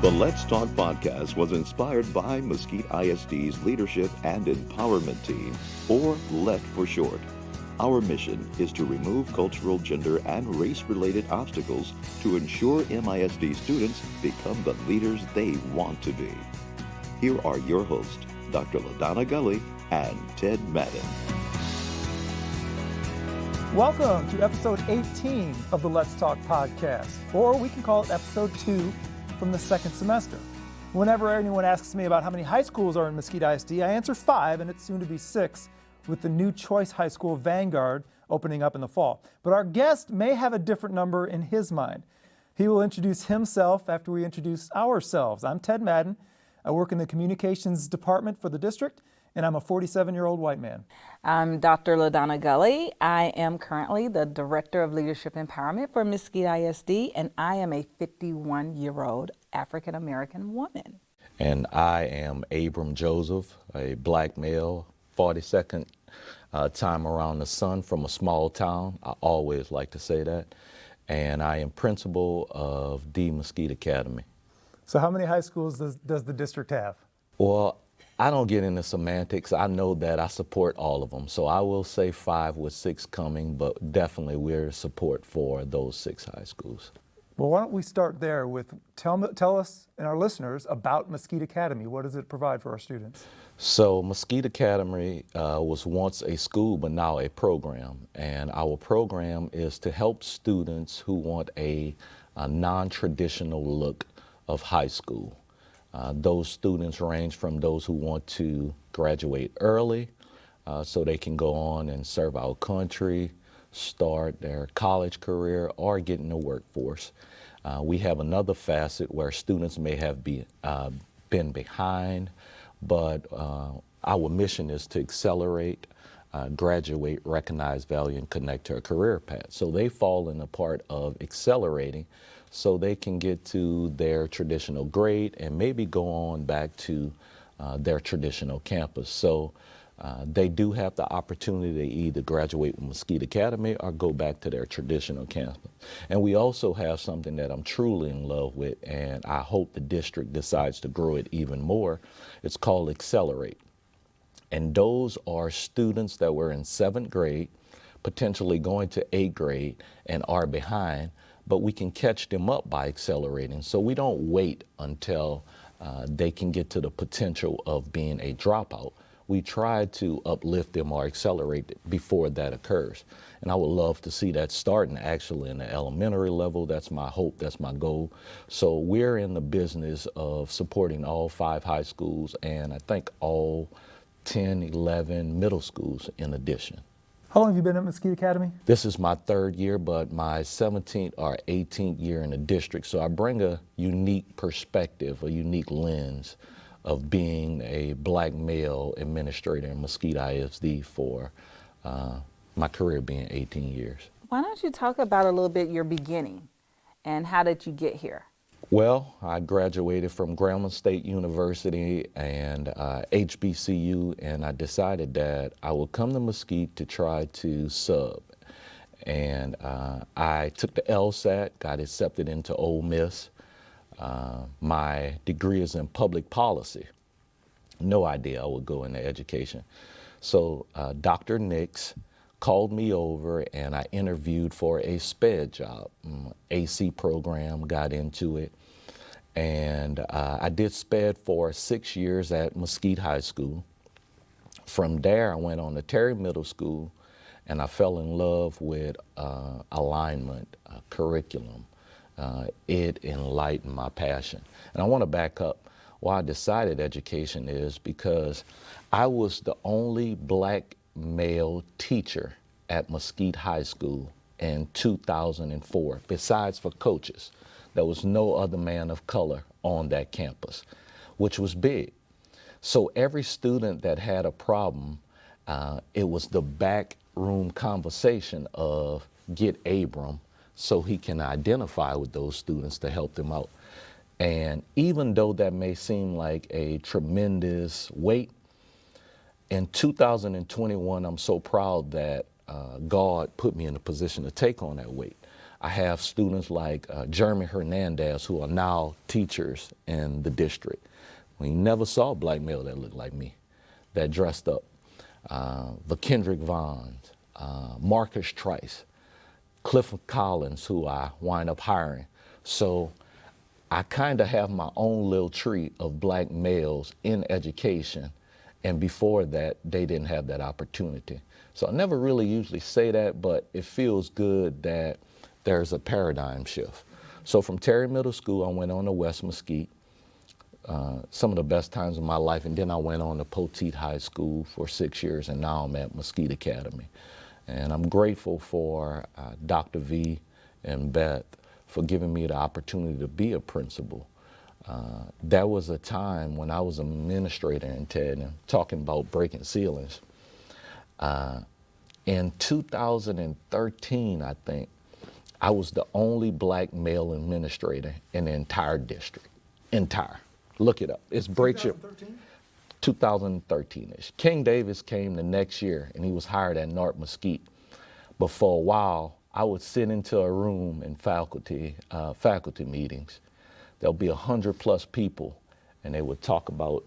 The Let's Talk podcast was inspired by Mesquite ISD's Leadership and Empowerment Team, or LET for short. Our mission is to remove cultural, gender, and race-related obstacles to ensure MISD students become the leaders they want to be. Here are your hosts, Dr. LaDonna Gully and Ted Madden. Welcome to episode 18 of the Let's Talk podcast, or we can call it episode 2 from the second semester. Whenever anyone asks me about how many high schools are in Mesquite ISD, I answer 5, and it's soon to be 6, with the new Choice High School Vanguard opening up in the fall. But our guest may have a different number in his mind. He will introduce himself after we introduce ourselves. I'm Ted Madden. I work in the communications department for the district, and I'm a 47-year-old white man. I'm Dr. LaDonna Gully. I am currently the Director of Leadership Empowerment for Mesquite ISD, and I am a 51-year-old African-American woman. And I am Abram Joseph, a black male, 42nd time around the sun from a small town. I always like to say that. And I am principal of the Mesquite Academy. So how many high schools does the district have? Well, I don't get into semantics. I know that I support all of them. So I will say 5 with 6 coming, but definitely we're support for those 6 high schools. Well, why don't we start there with tell us and our listeners about Mesquite Academy. What does it provide for our students? So Mesquite Academy was once a school, but now a program. And our program is to help students who want a non-traditional look of high school. Those students range from those who want to graduate early so they can go on and serve our country, start their college career, or get in the workforce. We have another facet where students may have been behind, but our mission is to accelerate, graduate, recognize value, and connect to a career path. So they fall in the part of accelerating so they can get to their traditional grade and maybe go on back to their traditional campus. So they do have the opportunity to either graduate with Mesquite Academy or go back to their traditional campus. And we also have something that I'm truly in love with, and I hope the district decides to grow it even more. It's called Accelerate. And those are students that were in 7th grade, potentially going to 8th grade and are behind, but we can catch them up by accelerating. So we don't wait until they can get to the potential of being a dropout. We try to uplift them or accelerate before that occurs. And I would love to see that starting actually in the elementary level. That's my hope, that's my goal. So we're in the business of supporting all 5 high schools and I think all 10, 11 middle schools in addition. How long have you been at Mesquite Academy? This is my 3rd year, but my 17th or 18th year in the district. So I bring a unique perspective, a unique lens of being a black male administrator in Mesquite ISD for my career being 18 years. Why don't you talk about a little bit your beginning and how did you get here? Well, I graduated from Grambling State University and HBCU, and I decided that I would come to Mesquite to try to sub. And I took the LSAT, got accepted into Ole Miss. My degree is in public policy. No idea I would go into education. So Dr. Nix called me over and I interviewed for a SPED job, AC program, got into it. And I did SPED for 6 years at Mesquite High School. From there, I went on to Terry Middle School and I fell in love with alignment, curriculum. It enlightened my passion. And I want to back up. Why I decided education is because I was the only black male teacher at Mesquite High School in 2004, besides for coaches. There was no other man of color on that campus, which was big. So every student that had a problem, it was the back room conversation of get Abram so he can identify with those students to help them out. And even though that may seem like a tremendous weight, in 2021, I'm so proud that God put me in a position to take on that weight. I have students like Jeremy Hernandez, who are now teachers in the district. We never saw a black male that looked like me, that dressed up. Kendrick Vaughn, Marcus Trice, Clifford Collins, who I wind up hiring. So I kind of have my own little tree of black males in education. And before that, they didn't have that opportunity. So I never really usually say that, but it feels good that there's a paradigm shift. So from Terry Middle School, I went on to West Mesquite, some of the best times of my life. And then I went on to Poteet High School for 6 years, and now I'm at Mesquite Academy. And I'm grateful for Dr. V and Beth for giving me the opportunity to be a principal. There was a time when I was an administrator in TED, and talking about breaking ceilings. In 2013, I think, I was the only black male administrator in the entire district. Look it up. It's breaks your 2013-ish. King Davis came the next year, and he was hired at North Mesquite. But for a while, I would sit into a room in faculty meetings. There'll be 100+ people, and they would talk about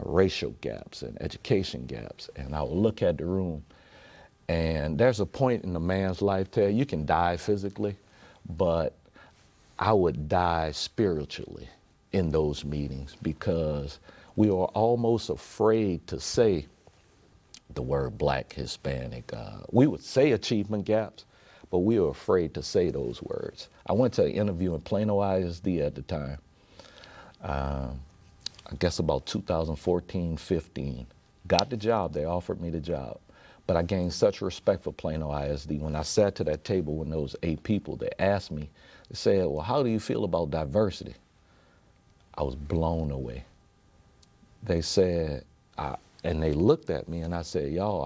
racial gaps and education gaps. And I would look at the room, and there's a point in a man's life, Ted, you can die physically, but I would die spiritually in those meetings, because we were almost afraid to say the word black, Hispanic. We would say achievement gaps, but we were afraid to say those words. I went to an interview in Plano ISD at the time, I guess about 2014, 15. Got the job, they offered me the job. But I gained such respect for Plano ISD. When I sat to that table with those 8 people, they asked me, they said, well, how do you feel about diversity? I was blown away. They said, and they looked at me, and I said, y'all,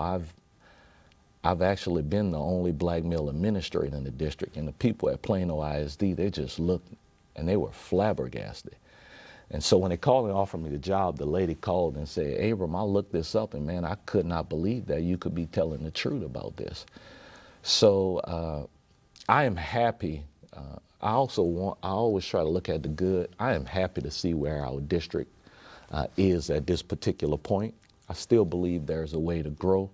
I've actually been the only black male administrator in the district, and the people at Plano ISD, they just looked, and they were flabbergasted. And so when they called and offered me the job, the lady called and said, Abram, I looked this up, and man, I could not believe that you could be telling the truth about this. So I am happy. I always try to look at the good. I am happy to see where our district is at this particular point. I still believe there's a way to grow,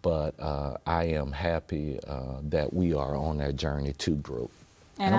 but I am happy that we are on that journey to grow. And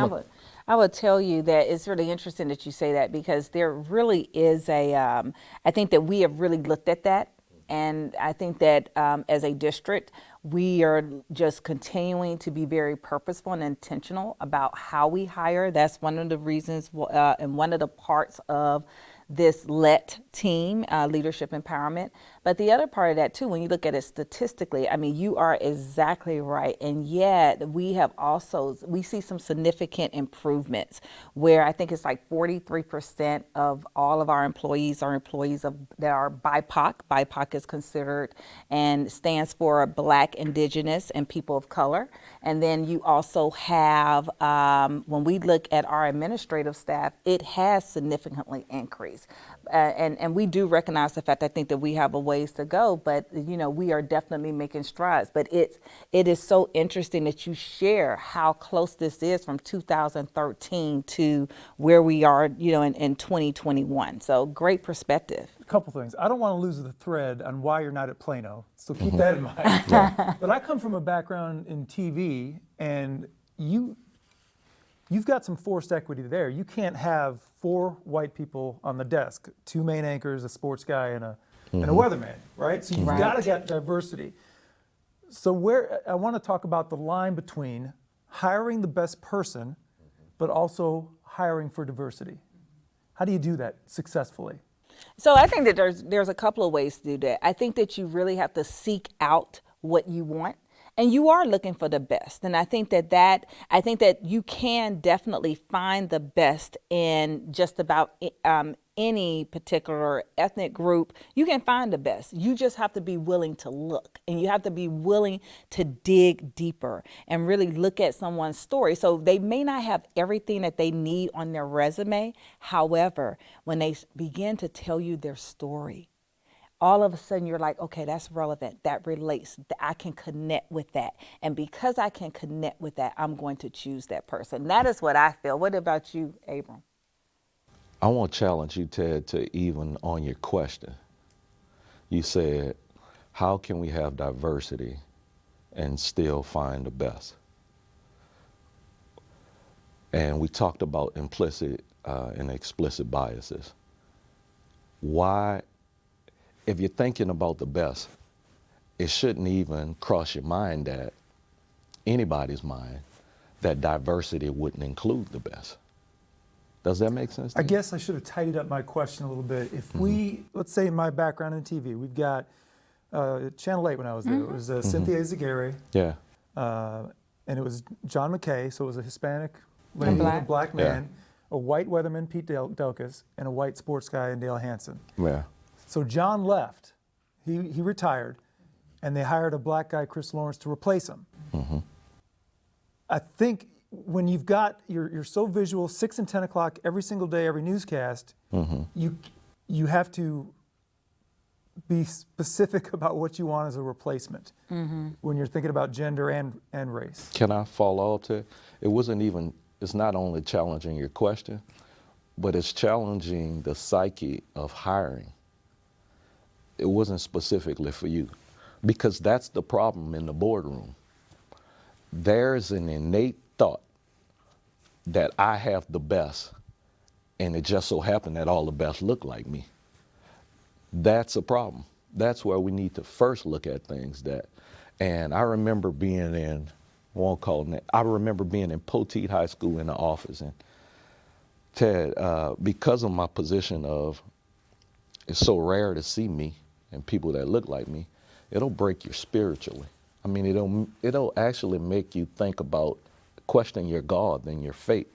I would tell you that it's really interesting that you say that, because there really is I think that we have really looked at that. And I think that as a district, we are just continuing to be very purposeful and intentional about how we hire. That's one of the reasons and one of the parts of this LET team, leadership empowerment. But the other part of that too, when you look at it statistically, I mean, you are exactly right. And yet we see some significant improvements where I think it's like 43% of all of our employees are employees that are BIPOC. BIPOC is considered and stands for Black, Indigenous, and People of Color. And then you also have, when we look at our administrative staff, it has significantly increased. And we do recognize the fact, I think, that we have a ways to go, but you know, we are definitely making strides. But it is so interesting that you share how close this is from 2013 to where we are, you know, in 2021. So great perspective. A couple things. I don't want to lose the thread on why you're not at Plano, so keep that in mind. But I come from a background in TV, and you've got some forced equity there. You can't have 4 white people on the desk, 2 main anchors, a sports guy, and a weatherman, right? So you've got to get diversity. So I want to talk about the line between hiring the best person, but also hiring for diversity. How do you do that successfully? So I think that there's a couple of ways to do that. I think that you really have to seek out what you want. And you are looking for the best. And I think that you can definitely find the best in just about any particular ethnic group. You can find the best. You just have to be willing to look, and you have to be willing to dig deeper and really look at someone's story. So they may not have everything that they need on their resume. However, when they begin to tell you their story, all of a sudden you're like, okay, that's relevant, that relates, I can connect with that. And because I can connect with that, I'm going to choose that person. That is what I feel. What about you, Abram? I want to challenge you, Ted, to even on your question. You said, how can we have diversity and still find the best? And we talked about implicit and explicit biases. Why, if you're thinking about the best, it shouldn't even cross your mind, that anybody's mind, that diversity wouldn't include the best. Does that make sense to I you? guess I should have tidied up my question a little bit. If we, let's say my background in TV, we've got Channel 8 when I was there. It was Cynthia Ezagiri, Yeah. and it was John McKay, so it was a Hispanic lady, black. a black man, a white weatherman, Pete Delkus, and a white sports guy, and Dale Hansen. Yeah. So John left, he retired, and they hired a black guy, Chris Lawrence, to replace him. I think when you've got, you're so visual, 6 and 10 o'clock every single day, every newscast, you have to be specific about what you want as a replacement when you're thinking about gender and race. Can I follow up to it? It's not only challenging your question, but it's challenging the psyche of hiring. It wasn't specifically for you, because that's the problem in the boardroom. There's an innate thought that I have the best, and it just so happened that all the best look like me. That's a problem. That's where we need to first look at things. And I remember being in, I remember being in Poteet High School in the office, and Ted, because of my position of, it's so rare to see me and people that look like me, it'll break you spiritually. I mean, it'll actually make you think about, question your God than your fate,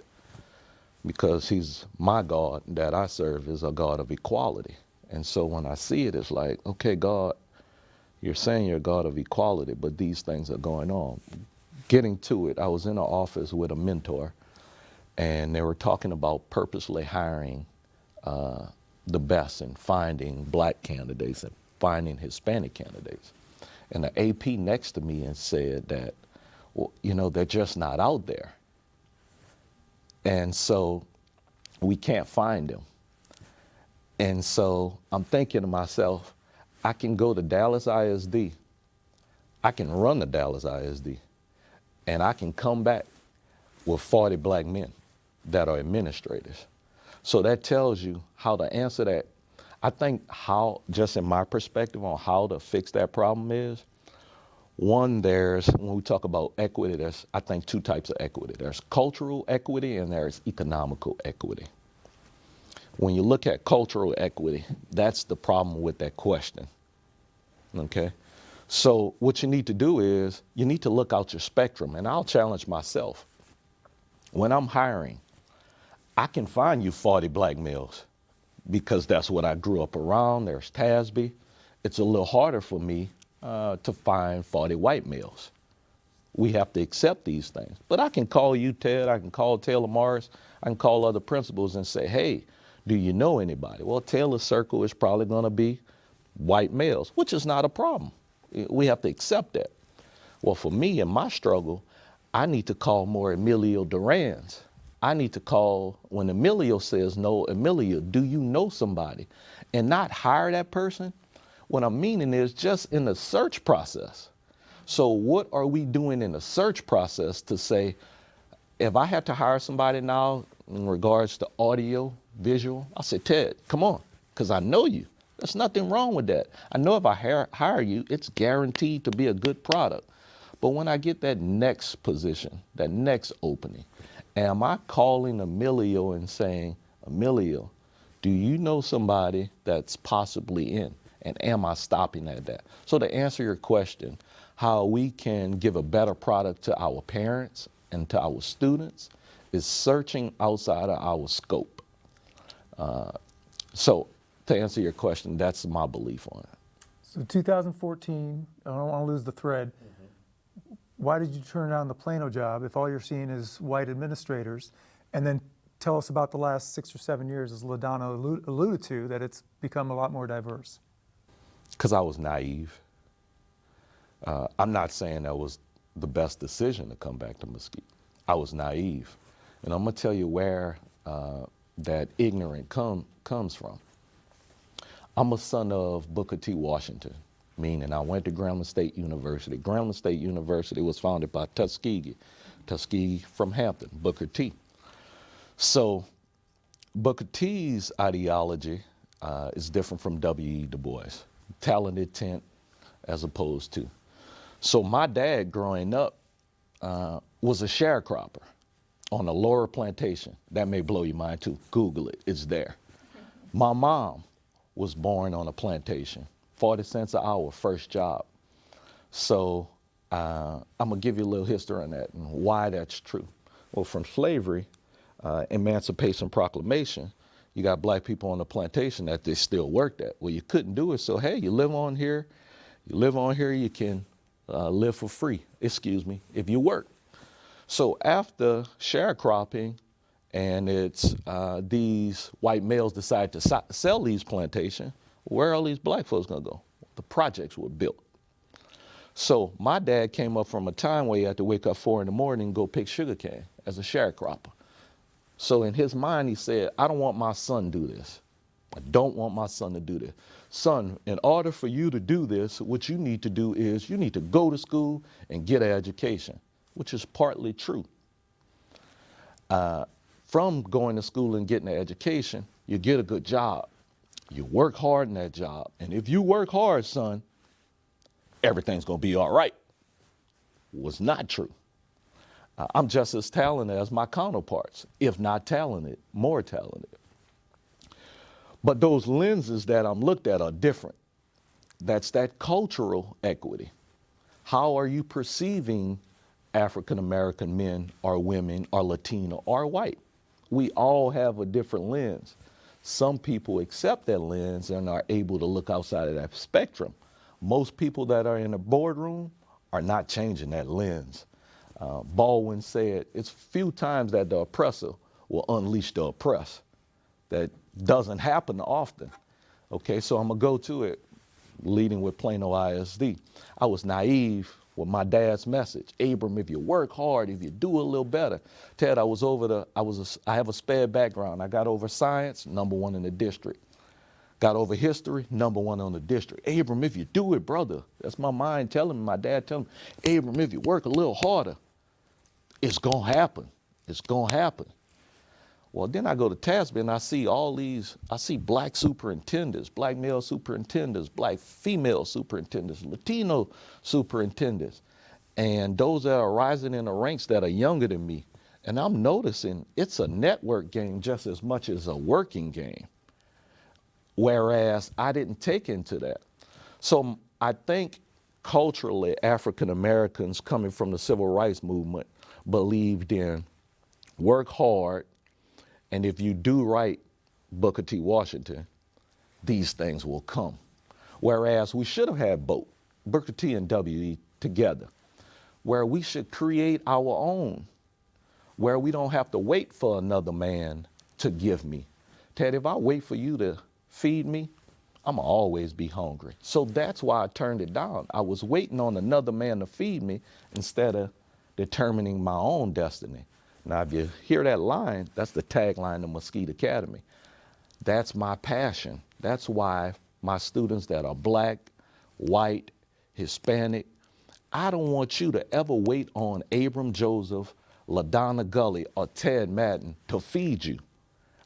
because he's my God that I serve is a God of equality. And so when I see it, it's like, okay, God, you're saying you're a God of equality, but these things are going on. Getting to it, I was in an office with a mentor, and they were talking about purposely hiring the best and finding black candidates and finding Hispanic candidates. And the AP next to me and said that, well, they're just not out there. And so we can't find them. And so I'm thinking to myself, I can go to Dallas ISD, I can run the Dallas ISD, and I can come back with 40 black men that are administrators. So that tells you how to answer that. I think how, just in my perspective on how to fix that problem is, one, when we talk about equity, there's, I think, two types of equity. There's cultural equity and there's economical equity. When you look at cultural equity, that's the problem with that question, okay? So what you need to do is, you need to look out your spectrum, and I'll challenge myself. When I'm hiring, I can find you 40 black males because that's what I grew up around. There's TASB. It's a little harder for me to find 40 white males. We have to accept these things. But I can call you, Ted, I can call Taylor Morris, I can call other principals and say, hey, do you know anybody? Well, Taylor's circle is probably gonna be white males, which is not a problem. We have to accept that. Well, for me in my struggle, I need to call more Emilio Durans. I need to call, when Emilio says no, Emilio, do you know somebody? And not hire that person. What I'm meaning is just in the search process. So what are we doing in the search process to say, if I had to hire somebody now in regards to audio, visual, I say, Ted, come on, because I know you. There's nothing wrong with that. I know if I hire you, it's guaranteed to be a good product. But when I get that next position, that next opening, am I calling Emilio and saying, Emilio, do you know somebody that's possibly in? And am I stopping at that? So to answer your question, how we can give a better product to our parents and to our students is searching outside of our scope. So to answer your question, that's my belief on it. So 2014, I don't want to lose the thread. Why did you turn down the Plano job if all you're seeing is white administrators? And then tell us about the last 6 or 7 years, as LaDonna alluded to, that it's become a lot more diverse. Because I was naive. I'm not saying that was the best decision to come back to Mesquite. I was naive. And I'm going to tell you where that ignorance comes from. I'm a son of Booker T. Washington, meaning I went to Grambling State University. Grambling State University was founded by Tuskegee from Hampton, Booker T. So Booker T's ideology is different from W.E. Du Bois, talented tent as opposed to. So my dad growing up was a sharecropper on a Laura plantation. That may blow your mind too. Google it, it's there. My mom was born on a plantation, 40 cents an hour, first job. So I'm gonna give you a little history on that and why that's true. Well, from slavery, Emancipation Proclamation, you got black people on the plantation that they still worked at. Well, you couldn't do it, so hey, you live on here, you can live for free, if you work. So after sharecropping, and it's these white males decide to sell these plantations, where are all these black folks gonna go? The projects were built. So my dad came up from a time where he had to wake up 4 in the morning and go pick sugarcane as a sharecropper. So in his mind, he said, I don't want my son to do this. I don't want my son to do this. Son, in order for you to do this, what you need to do is you need to go to school and get an education, which is partly true. From going to school and getting an education, you get a good job. You work hard in that job. And if you work hard, son, everything's gonna be all right. Was not true. I'm just as talented as my counterparts, if not talented, more talented. But those lenses that I'm looked at are different. That's that cultural equity. How are you perceiving African American men or women or Latino or white? We all have a different lens. Some people accept that lens and are able to look outside of that spectrum. Most people that are in a boardroom are not changing that lens. Baldwin said, it's few times that the oppressor will unleash the oppressed. That doesn't happen often. Okay, so I'm gonna go to it, leading with Plano ISD. I was naive with my dad's message. Abram, if you work hard, if you do a little better. Ted, I have a sped background. I got over science, #1 in the district. Got over history, #1 on the district. Abram, if you do it, brother. That's my mind telling me, my dad telling me, Abram, if you work a little harder, it's gonna happen. It's gonna happen. Well, then I go to TASB and I see black superintendents, black male superintendents, black female superintendents, Latino superintendents, and those that are rising in the ranks that are younger than me. And I'm noticing it's a network game just as much as a working game. Whereas I didn't take into that. So I think culturally, African Americans coming from the civil rights movement believed in work hard, and if you do right, Booker T. Washington, these things will come. Whereas we should have had both, Booker T and W.E. together, where we should create our own, where we don't have to wait for another man to give me. Ted, if I wait for you to feed me, I'm gonna always be hungry. So that's why I turned it down. I was waiting on another man to feed me instead of determining my own destiny. Now, if you hear that line, that's the tagline of Mesquite Academy. That's my passion. That's why my students that are black, white, Hispanic, I don't want you to ever wait on Abram Joseph, LaDonna Gully, or Ted Madden to feed you.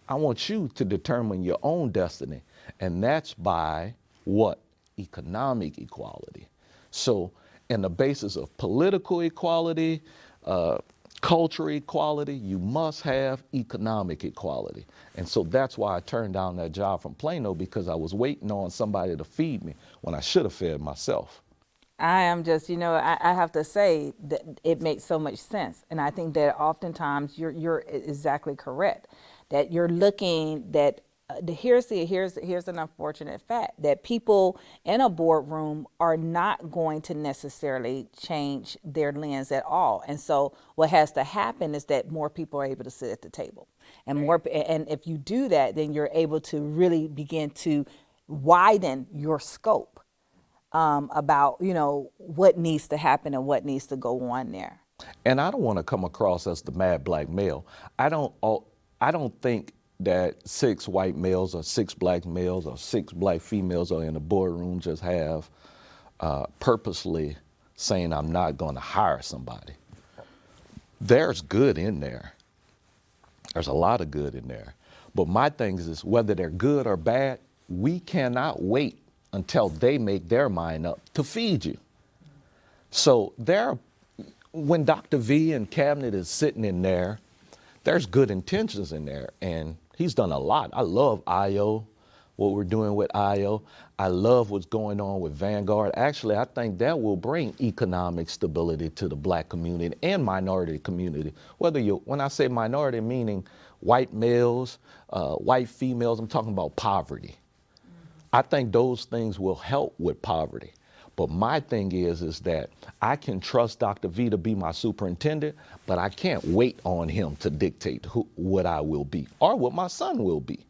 I want you to determine your own destiny, and that's by what? Economic equality. So, in the basis of political equality, cultural equality, you must have economic equality. And so that's why I turned down that job from Plano, because I was waiting on somebody to feed me when I should have fed myself. I am just, I have to say that it makes so much sense. And I think that oftentimes you're exactly correct, that you're looking that here's an unfortunate fact that people in a boardroom are not going to necessarily change their lens at all. And so what has to happen is that more people are able to sit at the table, and and if you do that, then you're able to really begin to widen your scope. about, what needs to happen and what needs to go on there. And I don't want to come across as the mad black male. I don't think that 6 white males or 6 black males or 6 black females are in the boardroom just have purposely saying I'm not going to hire somebody. There's good in there. There's a lot of good in there. But my thing is whether they're good or bad, we cannot wait until they make their mind up to feed you. So when Dr. V and Cabinet is sitting in there, there's good intentions in there, and he's done a lot. I love IO, what we're doing with IO. I love what's going on with Vanguard. Actually, I think that will bring economic stability to the black community and minority community. When I say minority, meaning white males, white females, I'm talking about poverty. I think those things will help with poverty. But my thing is that I can trust Dr. V to be my superintendent, but I can't wait on him to dictate what I will be or what my son will be.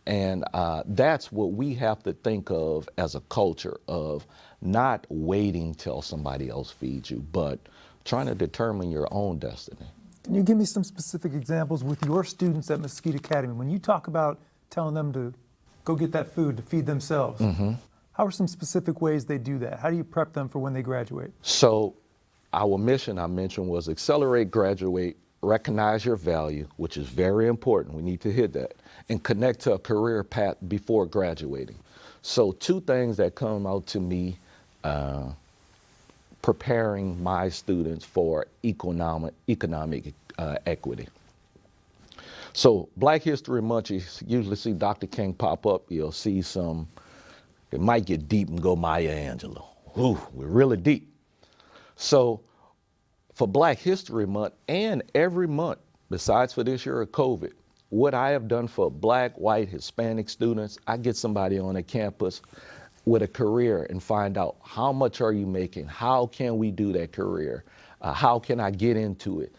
And that's what we have to think of as a culture of not waiting till somebody else feeds you, but trying to determine your own destiny. Can you give me some specific examples with your students at Mesquite Academy? When you talk about telling them to go get that food to feed themselves, how are some specific ways they do that? How do you prep them for when they graduate? So our mission I mentioned was accelerate, graduate, recognize your value, which is very important. We need to hit that, and connect to a career path before graduating. So 2 things that come out to me preparing my students for economic equity. So Black History Month, you usually see Dr. King pop up. You'll see it might get deep and go Maya Angelou. Ooh, we're really deep. So for Black History Month and every month, besides for this year of COVID, what I have done for Black, white, Hispanic students, I get somebody on a campus with a career and find out how much are you making? How can we do that career? How can I get into it?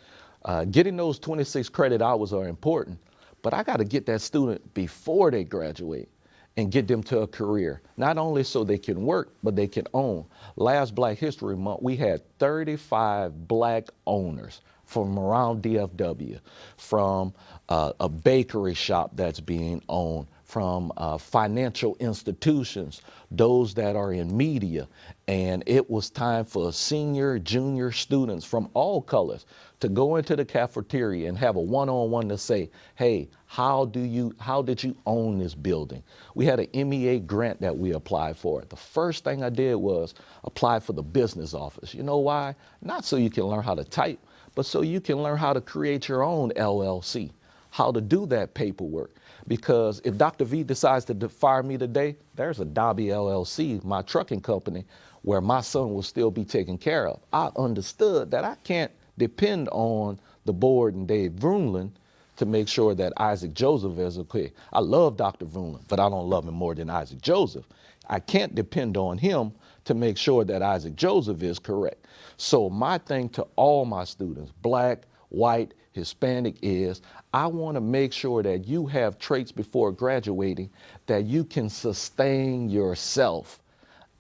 Getting those 26 credit hours are important, but I got to get that student before they graduate and get them to a career, not only so they can work, but they can own. Last Black History Month, we had 35 Black owners from around DFW, from a bakery shop that's being owned, from financial institutions, those that are in media. And it was time for senior, junior students from all colors to go into the cafeteria and have a one-on-one to say, hey, how did you own this building? We had an MEA grant that we applied for. The first thing I did was apply for the business office. You know why? Not so you can learn how to type, but so you can learn how to create your own LLC, how to do that paperwork. Because if Dr. V decides to fire me today, there's a Dobby LLC, my trucking company, where my son will still be taken care of. I understood that I can't depend on the board and Dave Vroomland to make sure that Isaac Joseph is okay. I love Dr. Vroomland, but I don't love him more than Isaac Joseph. I can't depend on him to make sure that Isaac Joseph is correct. So my thing to all my students, Black, white, Hispanic, is I want to make sure that you have traits before graduating that you can sustain yourself.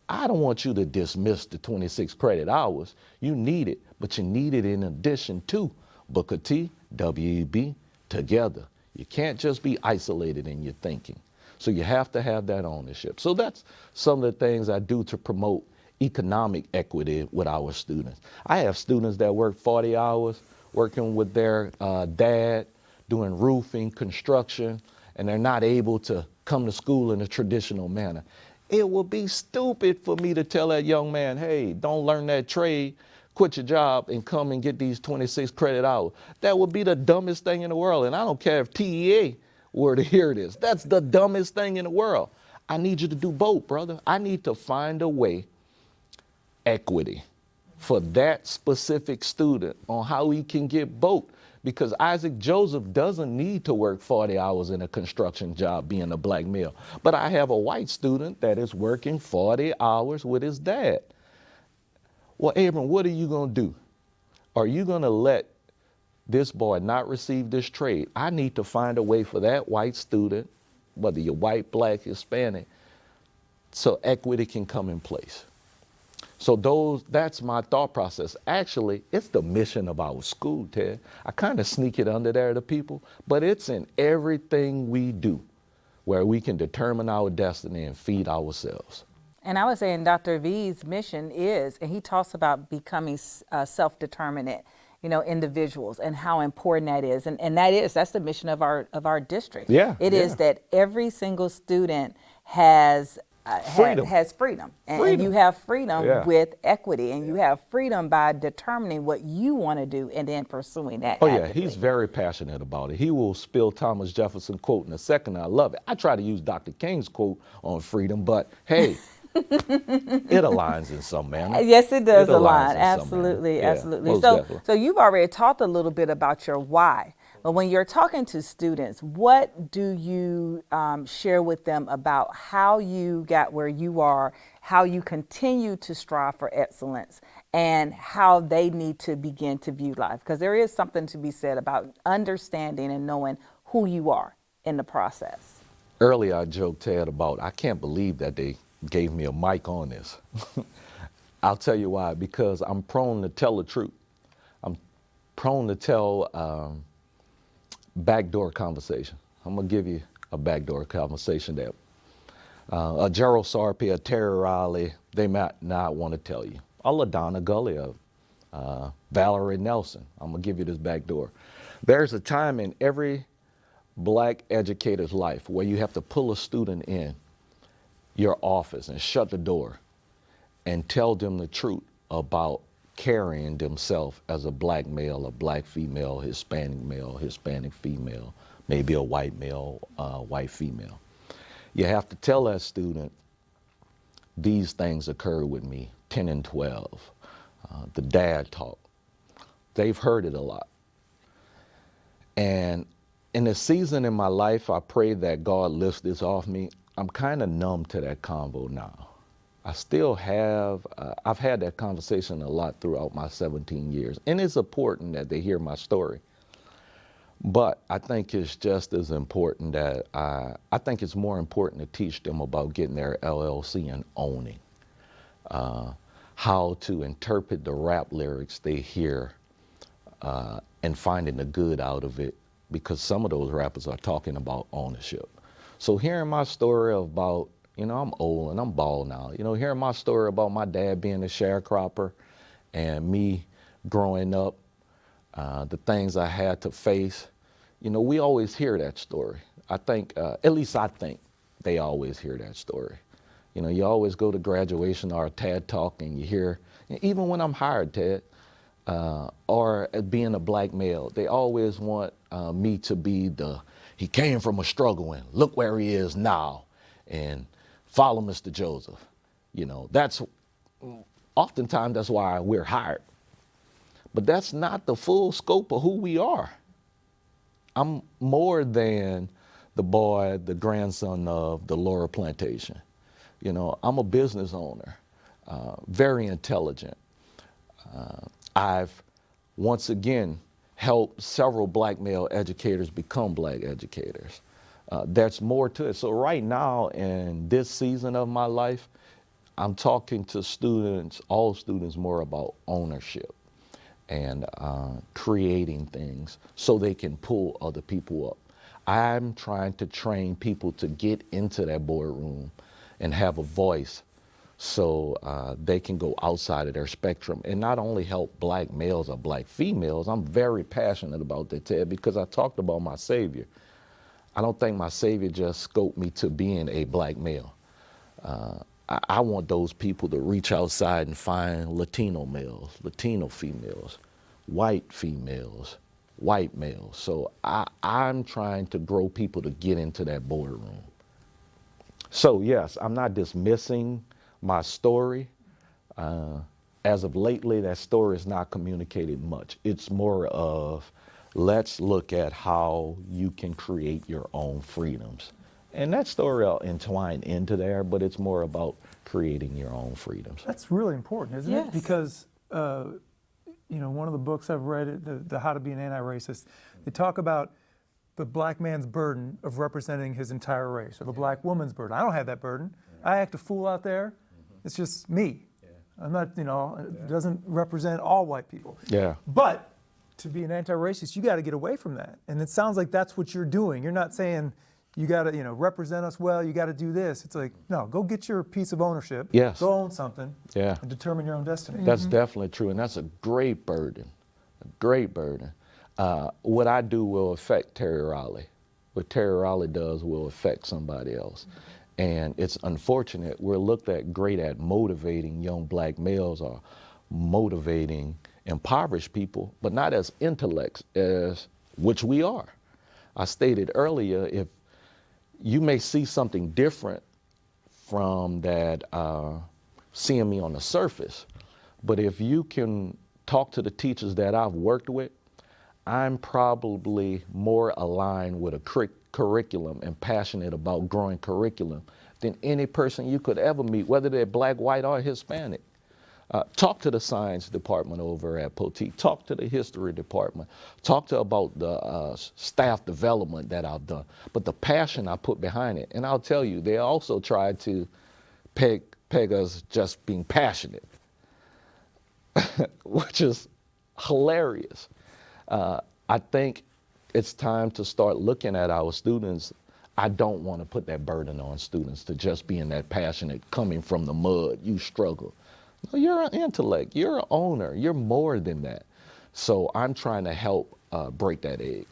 I don't want you to dismiss the 26 credit hours. You need it, but you need it in addition to Booker T, WEB, together. You can't just be isolated in your thinking. So you have to have that ownership. So that's some of the things I do to promote economic equity with our students. I have students that work 40 hours working with their dad, doing roofing, construction, and they're not able to come to school in a traditional manner. It would be stupid for me to tell that young man, hey, don't learn that trade, quit your job and come and get these 26 credit hours. That would be the dumbest thing in the world. And I don't care if TEA were to hear this. That's the dumbest thing in the world. I need you to do both, brother. I need to find a way, equity, for that specific student on how he can get both. Because Isaac Joseph doesn't need to work 40 hours in a construction job being a Black male. But I have a white student that is working 40 hours with his dad. Well, Abram, what are you going to do? Are you going to let this boy not receive this trade? I need to find a way for that white student, whether you're white, Black, Hispanic, so equity can come in place. So that's my thought process. Actually, it's the mission of our school, Ted. I kind of sneak it under there to people, but it's in everything we do where we can determine our destiny and feed ourselves. And I was saying Dr. V's mission is, and he talks about becoming self-determinate, individuals and how important that is. And that's the mission of our district. Yeah, It is yeah. that every single student has Freedom. has freedom. And Freedom. you have freedom Yeah. with equity, and you have freedom by determining what you want to do and then pursuing that. Oh, yeah, actively. he's very passionate about it. He will spill Thomas Jefferson quote in a second. I love it. I try to use Dr. King's quote on freedom, but hey, it aligns in some manner. Yes, it does It aligns align. in some manner. Absolutely, Yeah, absolutely. most So, definitely. so you've already talked a little bit about your why, but when you're talking to students, what do you share with them about how you got where you are, how you continue to strive for excellence, and how they need to begin to view life? Because there is something to be said about understanding and knowing who you are in the process. Earlier, I joked, Ted, about I can't believe that they gave me a mic on this. I'll tell you why. Because I'm prone to tell the truth. I'm prone to tell backdoor conversation. I'm going to give you a backdoor conversation that a Gerald Sarpi, a Terry Riley, they might not want to tell you. A LaDonna Gully, Valerie Nelson. I'm going to give you this backdoor. There's a time in every black educator's life where you have to pull a student in your office and shut the door and tell them the truth about carrying themselves as a black male, a black female, Hispanic female, maybe a white male, white female. You have to tell that student, these things occurred with me, 10 and 12, the dad talk. They've heard it a lot. And in a season in my life, I pray that God lifts this off me. I'm kind of numb to that convo now. I still have, I've had that conversation a lot throughout my 17 years. And it's important that they hear my story. But I think it's just as important that I think it's more important to teach them about getting their LLC and owning, how to interpret the rap lyrics they hear and finding the good out of it, because some of those rappers are talking about ownership. So hearing my story about, I'm old and I'm bald now, hearing my story about my dad being a sharecropper and me growing up, the things I had to face, we always hear that story. I think, at least I think they always hear that story. You always go to graduation or a TED talk and you hear, even when I'm hired, Ted, or being a black male, they always want me to be he came from a struggle and look where he is now and follow Mr. Joseph. Oftentimes that's why we're hired. But that's not the full scope of who we are. I'm more than the boy, the grandson of the Laura Plantation. I'm a business owner, very intelligent. I've, once again, helped several black male educators become black educators. There's more to it. So right now, in this season of my life, I'm talking to students, all students, more about ownership and creating things so they can pull other people up. I'm trying to train people to get into that boardroom and have a voice so they can go outside of their spectrum and not only help black males or black females. I'm very passionate about that, Ted, because I talked about my Savior. I don't think my Savior just scoped me to being a black male. I want those people to reach outside and find Latino males, Latino females, white females, white males. So I'm trying to grow people to get into that boardroom. So yes, I'm not dismissing my story. As of lately, that story is not communicated much. It's more of, let's look at how you can create your own freedoms. And that story will entwine into there, but it's more about creating your own freedoms. That's really important, isn't Yes. it? Because, one of the books I've read, the How to Be an Anti-Racist, they talk about the black man's burden of representing his entire race, or the black woman's burden. I don't have that burden. I act a fool out there. It's just me. I'm not, it doesn't represent all white people. Yeah. But to be an anti-racist, you got to get away from that. And it sounds like that's what you're doing. You're not saying you got to, represent us well, you got to do this. It's like, no, go get your piece of ownership. Yes. Go own something. Yeah. And determine your own destiny. That's definitely true, and that's a great burden, a great burden. What I do will affect Terry Raleigh. What Terry Raleigh does will affect somebody else. And it's unfortunate, we're looked at great at motivating young black males or motivating impoverished people, but not as intellects, as which we are. I stated earlier, if you may see something different from that seeing me on the surface, but if you can talk to the teachers that I've worked with, I'm probably more aligned with a curriculum and passionate about growing curriculum than any person you could ever meet, whether they're black, white, or Hispanic. Talk to the science department over at Poteet. Talk to the history department. Talk to about the staff development that I've done. But the passion I put behind it, and I'll tell you, they also tried to peg us just being passionate, which is hilarious. I think it's time to start looking at our students. I don't want to put that burden on students to just being that passionate, coming from the mud, you struggle. No, you're an intellect, you're an owner, you're more than that. So I'm trying to help break that egg.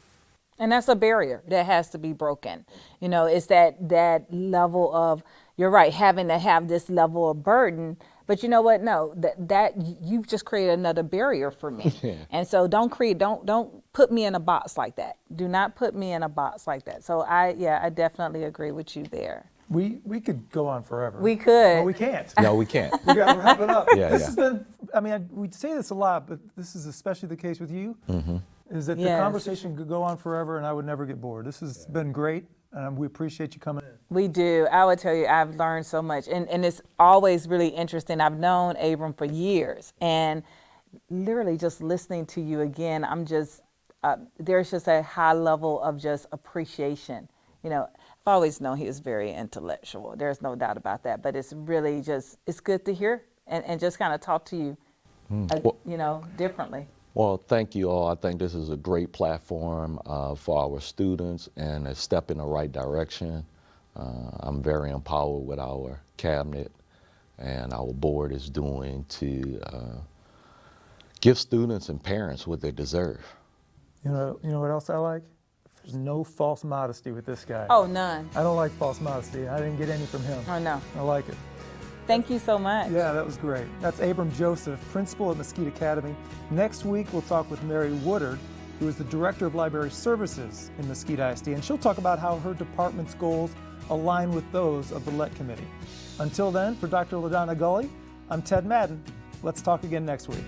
And that's a barrier that has to be broken. It's that level of, you're right, having to have this level of burden. But you know what? No, that you've just created another barrier for me. Yeah. And so don't put me in a box like that. Do not put me in a box like that. So I definitely agree with you there. We could go on forever. We could. But we can't. No, we can't. We got to wrap it up. Yeah, This yeah. has been, we say this a lot, but this is especially the case with you, is that the Yes. conversation could go on forever and I would never get bored. This has been great, and we appreciate you coming in. We do. I would tell you, I've learned so much. And it's always really interesting. I've known Abram for years. And literally just listening to you again, I'm just, there's just a high level of just appreciation. I've always known he was very intellectual. There's no doubt about that. But it's really just, it's good to hear and just kind of talk to you, differently. Well, thank you all. I think this is a great platform for our students and a step in the right direction. I'm very empowered with our cabinet and our board is doing to give students and parents what they deserve. You know what else I like? There's no false modesty with this guy. Oh, none. I don't like false modesty. I didn't get any from him. Oh, no. I like it. Thank you so much. Yeah, that was great. That's Abram Joseph, principal at Mesquite Academy. Next week, we'll talk with Mary Woodard, who is the Director of Library Services in Mesquite ISD, and she'll talk about how her department's goals align with those of the LET Committee. Until then, for Dr. LaDonna Gully, I'm Ted Madden. Let's talk again next week.